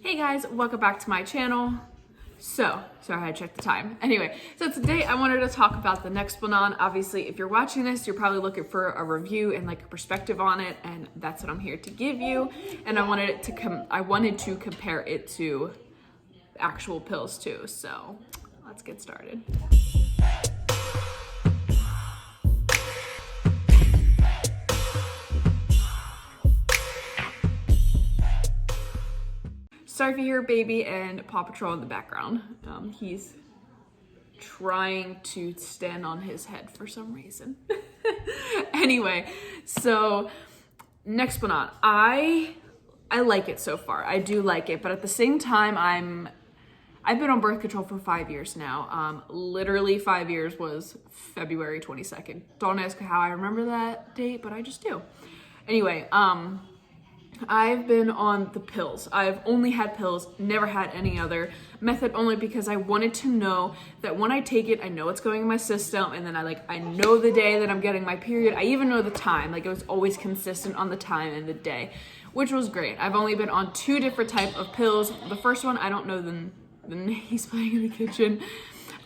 Hey guys, welcome back to my channel. Sorry I checked the time. Anyway, so today I wanted to talk about the Nexplanon. Obviously, if you're watching this, you're probably looking for a review and like a perspective on it, and that's what I'm here to give you. And I wanted to compare it to actual pills too. So let's get started. Sorry if you hear baby and Paw Patrol in the background. He's trying to stand on his head for some reason. Anyway, so Nexplanon, I like it so far. I do like it, but at the same time, I've been on birth control for 5 years now. Literally 5 years was February 22nd. Don't ask how I remember that date, but I just do. Anyway, I've been on the pills. I've only had pills, never had any other method, only because I wanted to know that when I take it, I know what's going in my system, and then I know the day that I'm getting my period. I even know the time, like it was always consistent on the time and the day, which was great. I've only been on 2 different type of pills. The first one, I don't know he's playing in the kitchen.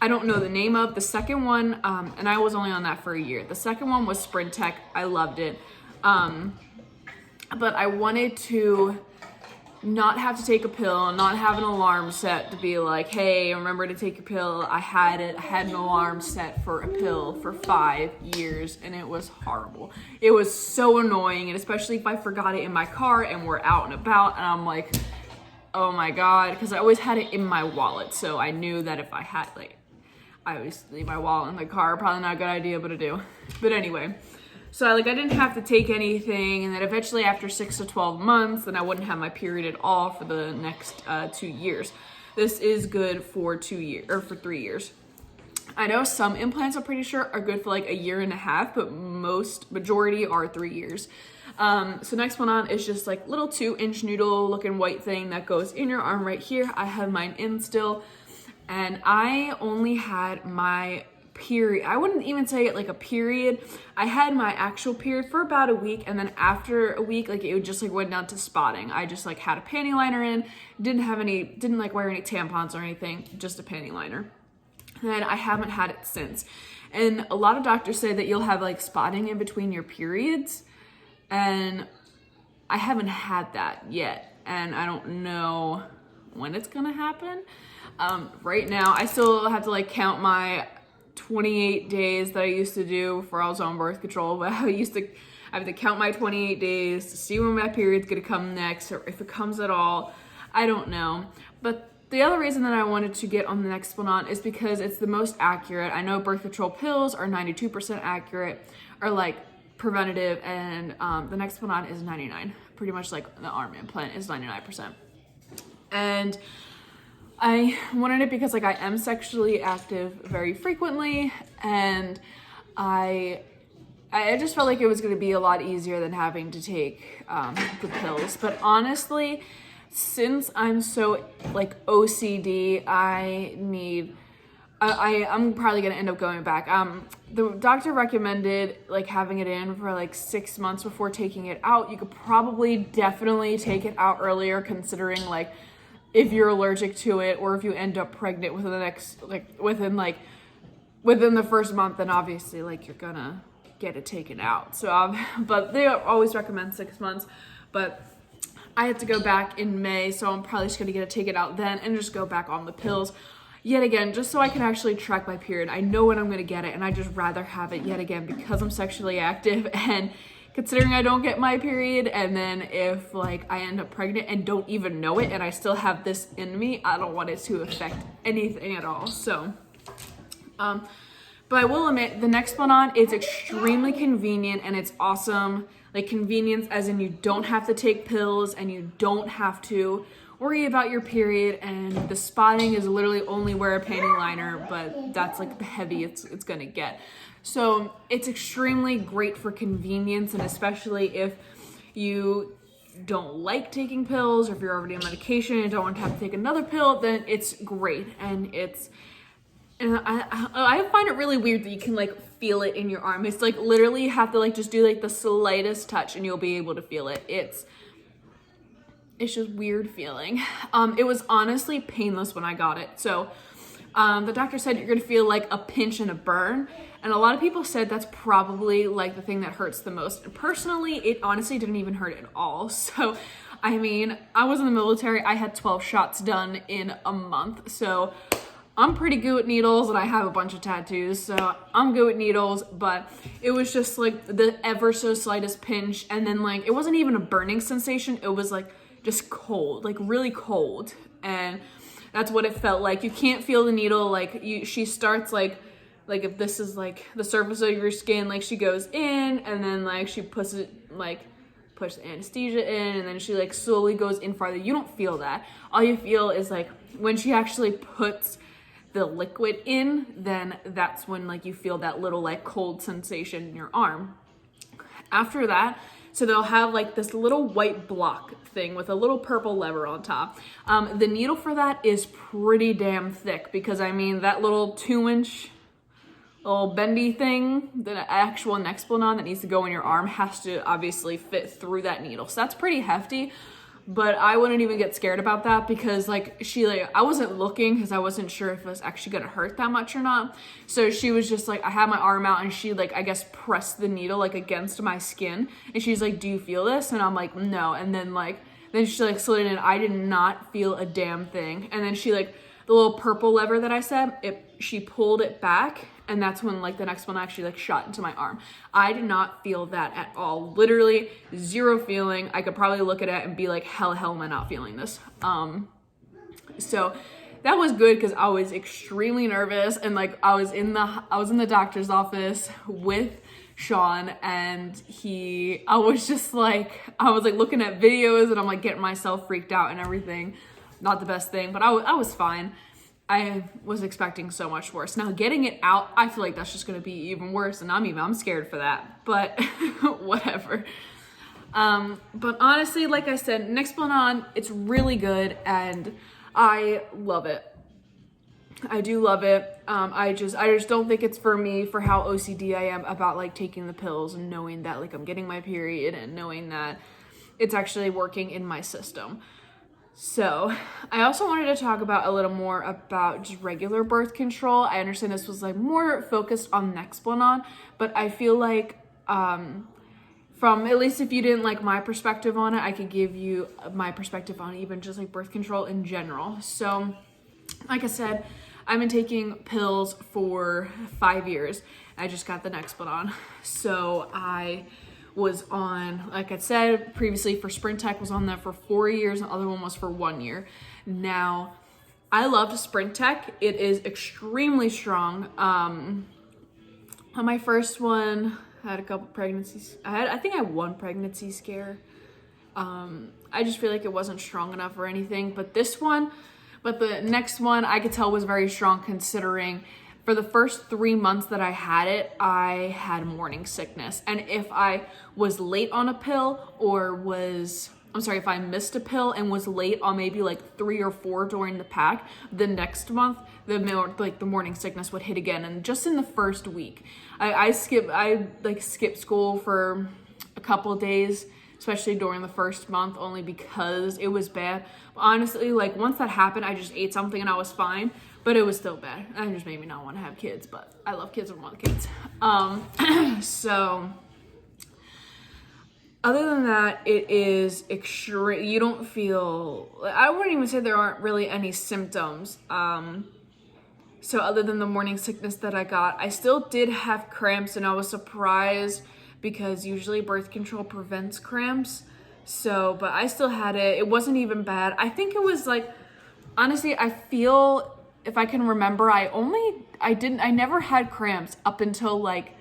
I don't know the name of. The second one, and I was only on that for a year. The second one was Sprint Tech. I loved it. But I wanted to not have to take a pill, not have an alarm set to be like, hey, remember to take your pill. I had an alarm set for a pill for 5 years, and it was horrible. It was so annoying, and especially if I forgot it in my car and we're out and about, and I'm like, oh my God, because I always had it in my wallet, so I knew that if I had, I always leave my wallet in the car, probably not a good idea, but I do. But anyway. So I didn't have to take anything, and then eventually after 6 to 12 months, then I wouldn't have my period at all for the next 2 years. This is good for 2 years, or for 3 years. I know some implants, I'm pretty sure, are good for like a year and a half, but majority are 3 years. So Nexplanon is just like little 2-inch noodle looking white thing that goes in your arm right here. I have mine in still, and I only had my period. I wouldn't even say it like a period. I had my actual period for about a week, and then after a week, it would just went down to spotting. I just had a panty liner in, didn't wear any tampons or anything, just a panty liner. And I haven't had it since. And a lot of doctors say that you'll have spotting in between your periods, and I haven't had that yet, and I don't know when it's gonna happen. Right now, I still have to count my 28 days that I used to do before I was on birth control, but I have to count my 28 days to see when my period's gonna come next, or if it comes at all. I don't know. But the other reason that I wanted to get on the Nexplanon is because it's the most accurate. I know birth control pills are 92% accurate, or preventative, and the Nexplanon is 99. Pretty much like the arm implant is 99%. And I wanted it because I am sexually active very frequently, and I just felt like it was going to be a lot easier than having to take the pills. But honestly, since I'm so OCD, I'm probably going to end up going back. The doctor recommended having it in for 6 months before taking it out. You could definitely take it out earlier, considering if you're allergic to it, or if you end up pregnant within the within the first month, then obviously you're gonna get it taken out. So but they always recommend 6 months, but I had to go back in May, so I'm probably just gonna get it taken out then and just go back on the pills yet again, just so I can actually track my period. I know when I'm gonna get it, and I just rather have it yet again because I'm sexually active, and considering I don't get my period, and then if I end up pregnant and don't even know it, and I still have this in me, I don't want it to affect anything at all. So, but I will admit, the Nexplanon is extremely convenient, and it's awesome. Convenience as in you don't have to take pills, and you don't have to worry about your period, and the spotting is literally only wear a panty liner, but that's the heavy it's gonna get. So it's extremely great for convenience, and especially if you don't like taking pills, or if you're already on medication and don't want to have to take another pill, then it's great. And I find it really weird that you can feel it in your arm. It's literally you have to just do the slightest touch and you'll be able to feel it. it's just weird feeling. It was honestly painless when I got it. So the doctor said you're gonna feel like a pinch and a burn. And a lot of people said that's probably like the thing that hurts the most. And personally, it honestly didn't even hurt at all. So, I mean, I was in the military. I had 12 shots done in a month. So I'm pretty good with needles, and I have a bunch of tattoos. So I'm good with needles, but it was just like the ever so slightest pinch. And then like, it wasn't even a burning sensation. It was like just cold, like really cold. And that's what it felt like. You can't feel the needle. Like she starts like if this is like the surface of your skin, like she goes in and then like she puts it like push the anesthesia in, and then she like slowly goes in farther. You don't feel that. All you feel is like when she actually puts the liquid in, then that's when like you feel that little like cold sensation in your arm. After that, so they'll have like this little white block thing with a little purple lever on top. The needle for that is pretty damn thick, because I mean that little 2-inch little bendy thing, the actual Nexplanon that needs to go in your arm has to obviously fit through that needle. So that's pretty hefty, but I wouldn't even get scared about that, because like I wasn't looking because I wasn't sure if it was actually gonna hurt that much or not. So she was just like, I had my arm out and she like, I guess pressed the needle like against my skin, and she's like, do you feel this? And I'm like, no. And then she like slid in. I did not feel a damn thing. And then she like, the little purple lever that I said, she pulled it back, and that's when like the next one actually like shot into my arm. I did not feel that at all. Literally zero feeling. I could probably look at it and be like, hell am I not feeling this? So that was good, because I was extremely nervous, and like I was in the doctor's office with Sean, and I was like looking at videos, and I'm like getting myself freaked out and everything. Not the best thing, but I was fine. I was expecting so much worse. Now getting it out, I feel like that's just gonna be even worse, and I'm scared for that, but whatever. But honestly, like I said, Nexplanon, it's really good, and I love it. I do love it. I just don't think it's for me, for how OCD I am about like taking the pills and knowing that like I'm getting my period and knowing that it's actually working in my system. So I also wanted to talk about a little more about just regular birth control. I understand this was like more focused on Nexplanon, but I feel like from, at least if you didn't like my perspective on it, I could give you my perspective on even just like birth control in general. So like I said, I've been taking pills for 5 years. I just got the Nexplanon. So I was on, like I said previously, for Sprint Tech, was on that for 4 years, and the other one was for 1 year. Now, I loved Sprint Tech. It is extremely strong. On my first one, I had a couple pregnancies. I think I had one pregnancy scare. I just feel like it wasn't strong enough or anything, but the next one I could tell was very strong, considering for the first 3 months that I had it, I had morning sickness. And if I was late on a pill, if I missed a pill and was late on maybe like 3 or 4 during the pack, the next month, the morning sickness would hit again. And just in the first week, I skipped school for a couple of days, especially during the first month, only because it was bad. But honestly, like once that happened, I just ate something and I was fine. But it was still bad. It just made me not want to have kids, but I love kids and want kids. So other than that, it is extreme. You don't feel, I wouldn't even say there aren't really any symptoms. So other than the morning sickness that I got, I still did have cramps, and I was surprised because usually birth control prevents cramps. So, but I still had it. It wasn't even bad. I think it was like, honestly, I feel, if I can remember, I never had cramps up until like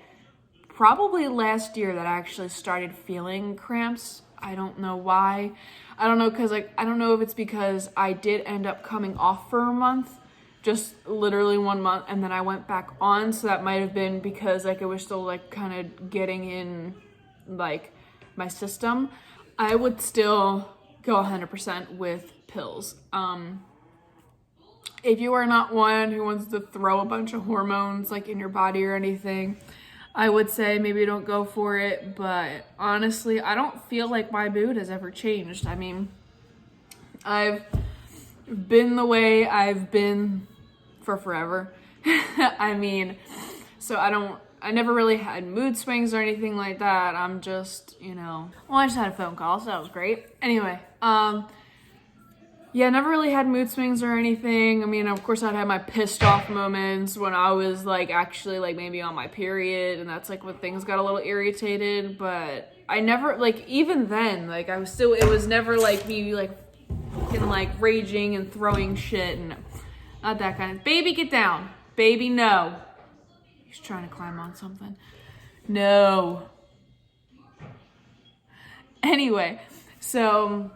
probably last year that I actually started feeling cramps. I don't know why. I don't know, I don't know if it's because I did end up coming off for a month, just literally 1 month, and then I went back on. So that might have been because like it was still like kind of getting in like my system. I would still go 100% with pills. If you are not one who wants to throw a bunch of hormones like in your body or anything, I would say maybe don't go for it. But honestly, I don't feel like my mood has ever changed. I mean, I've been the way I've been for forever. I mean, so I never really had mood swings or anything like that. I'm just, well, I just had a phone call, so that was great. Anyway, yeah, never really had mood swings or anything. I mean, of course, I'd have my pissed off moments when I was like actually like maybe on my period, and that's like when things got a little irritated. But I never like even then like I was still. It was never like me like fucking like raging and throwing shit and not that kind of. Baby, get down. Baby, no. He's trying to climb on something. No. Anyway, so.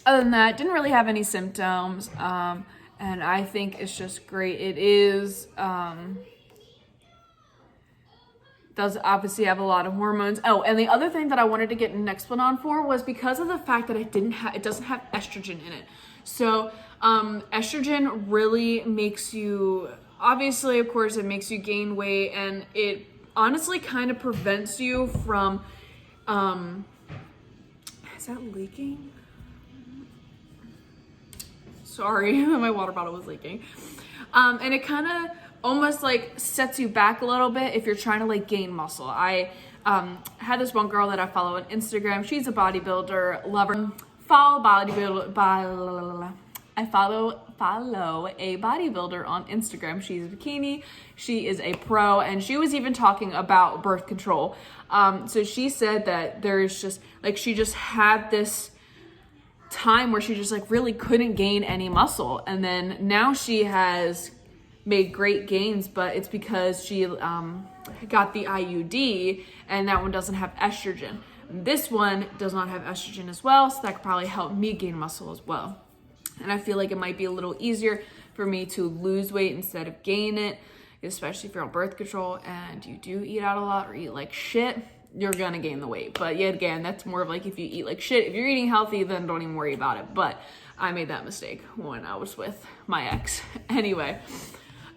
Other than that, didn't really have any symptoms, and I think it's just great. It is, does obviously have a lot of hormones. Oh, and the other thing that I wanted to get Nexplanon for was because of the fact that it doesn't have estrogen in it. So, estrogen really makes you, obviously, of course, it makes you gain weight, and it honestly kind of prevents you from, is that leaking? Sorry, my water bottle was leaking. And it kind of almost like sets you back a little bit if you're trying to like gain muscle. I had this one girl that I follow on Instagram. She's a bodybuilder, lover. I follow a bodybuilder on Instagram. She's a bikini. She is a pro, and she was even talking about birth control. So she said that there's just like she just had this time where she just like really couldn't gain any muscle, and then now she has made great gains, but it's because she got the IUD, and that one doesn't have estrogen. This one does not have estrogen as well, so that could probably help me gain muscle as well. And I feel like it might be a little easier for me to lose weight instead of gain it, especially if you're on birth control and you do eat out a lot or eat like shit. You're gonna gain the weight. But yet again, that's more of like if you eat like shit. If you're eating healthy, then don't even worry about it. But I made that mistake when I was with my ex. Anyway,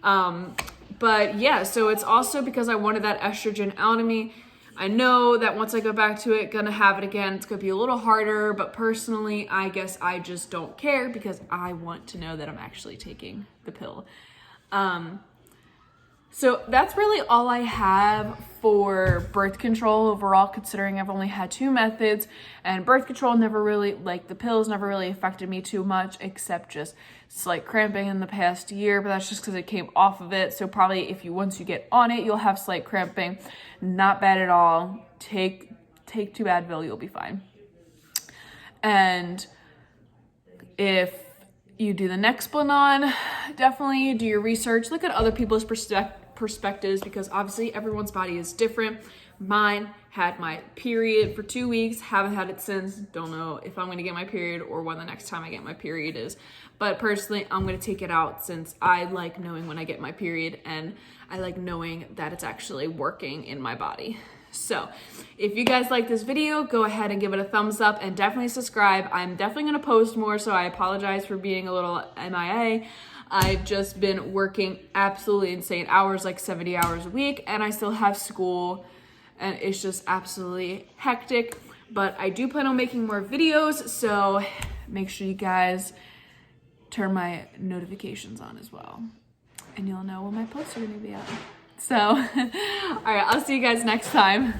but yeah, so it's also because I wanted that estrogen out of me. I know that once I go back to it, gonna have it again. It's gonna be a little harder, but personally, I guess I just don't care because I want to know that I'm actually taking the pill. So that's really all I have for birth control overall, considering I've only had 2 methods, and birth control never really, like the pills never really affected me too much, except just slight cramping in the past year, but that's just because it came off of it. So probably once you get on it, you'll have slight cramping. Not bad at all. Take 2 Advil, you'll be fine. And if you do the Nexplanon, definitely do your research. Look at other people's perspectives because obviously everyone's body is different. Mine had my period for 2 weeks, haven't had it since. Don't know if I'm going to get my period or when the next time I get my period is. But personally, I'm going to take it out since I like knowing when I get my period and I like knowing that it's actually working in my body. So if you guys like this video, go ahead and give it a thumbs up and definitely subscribe. I'm definitely going to post more, so I apologize for being a little MIA. I've just been working absolutely insane hours, like 70 hours a week, and I still have school, and it's just absolutely hectic. But I do plan on making more videos, so make sure you guys turn my notifications on as well, and you'll know when my posts are going to be out. So, all right, I'll see you guys next time.